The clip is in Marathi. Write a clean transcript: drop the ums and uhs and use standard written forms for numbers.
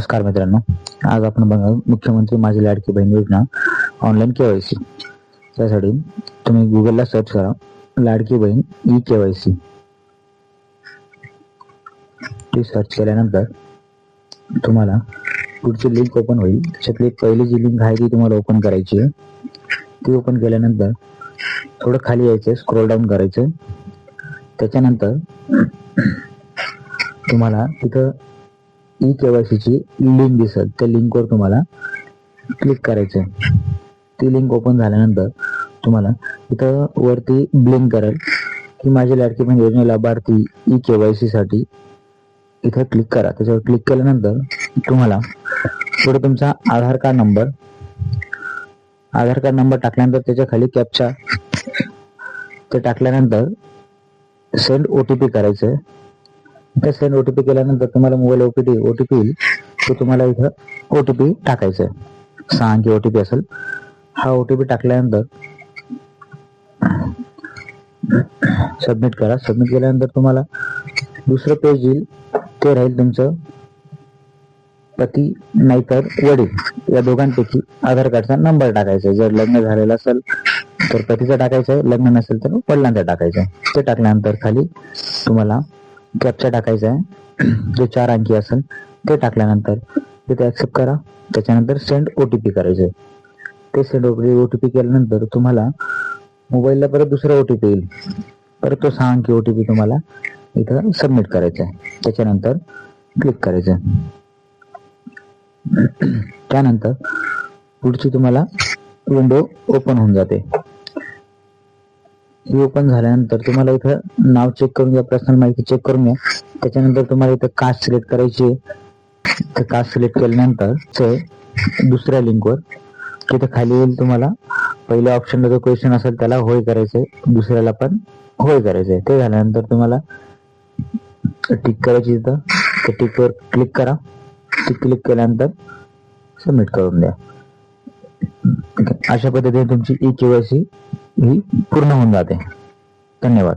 नमस्कार मित्रांनो, आज आपण बघा मुख्यमंत्री माझी लाडकी बहीण योजना ऑनलाईन केवायसी. त्यासाठी तुम्ही गुगलला सर्च करा लाडकी बहीण ई केवायसी. ती सर्च केल्यानंतर तुम्हाला पुढची लिंक ओपन होईल. त्याच्यातली पहिली जी लिंक आहे ती तुम्हाला ओपन करायची आहे. ती ओपन केल्यानंतर थोडं खाली यायचं, स्क्रोल डाऊन करायचं. त्याच्यानंतर तुम्हाला तिथं ई केवायसीची लिंक दिसेल, त्या लिंकवर तुम्हाला क्लिक करायचं. ती लिंक ओपन झाल्यानंतर तुम्हाला इथं वरती ब्लिंक करेल की माझी लाडकी बहीण योजना लाभार्थी ई केवायसी साठी इथं क्लिक करा. त्याच्यावर क्लिक केल्यानंतर तुम्हाला पुढे तुमचा आधार कार्ड नंबर टाकल्यानंतर त्याच्या खाली कॅप्चा ते टाकल्यानंतर सेंड ओटीपी करायचं. इथं सेंड ओटीपी केल्यानंतर तुम्हाला मोबाईल ओटीपी येईल, तो तुम्हाला इथं ओटीपी टाकायचा आहे. 6 अंकी ओटीपी असेल. हा ओटीपी टाकल्यानंतर सबमिट करा. सबमिट केल्यानंतर तुम्हाला दुसरं पेज येईल, ते राहील तुमचं पती नाहीतर वडील या दोघांपैकी आधार कार्डचा नंबर टाकायचा. जर लग्न झालेलं असेल तर पतीचा टाकायचा आहे, लग्न नसेल तर वडिलांचा टाकायचा आहे. ते टाकल्यानंतर खाली तुम्हाला कॅप्चा टाकायचा आहे, जो 4 अंकी असेल ते टाकल्यानंतर तिथे ऍक्सेप्ट करा. त्याच्यानंतर सेंड ओटीपी करायचे. ते सेंड ओटीपी केल्यानंतर तुम्हाला मोबाईलला परत दुसरा ओटीपी येईल. परत तो 6 अंकी ओटीपी तुम्हाला इथं सबमिट करायचा आहे. त्याच्यानंतर क्लिक करायचं. त्यानंतर पुढची तुम्हाला विंडो ओपन होऊन जाते. ही ओपन झाल्यानंतर तुम्हाला इथं नाव चेक करून घ्या, पर्सनल माहिती चेक करून घ्या. त्याच्यानंतर तुम्हाला इथं कास्ट सिलेक्ट करायची. तर कास्ट सिलेक्ट केल्यानंतर दुसऱ्या लिंकवर तिथे खाली येईल, तुम्हाला पहिल्या ऑप्शनला जो क्वेश्चन असेल त्याला होय करायचंय, दुसऱ्याला पण होय करायचंय. ते झाल्यानंतर तुम्हाला टिक करायची. इथं त्या टिकवर क्लिक करा. टिक क्लिक केल्यानंतर सबमिट करून द्या. अशा पद्धतीने तुमची ई केवायसी ही पूर्ण होऊन जाते. धन्यवाद.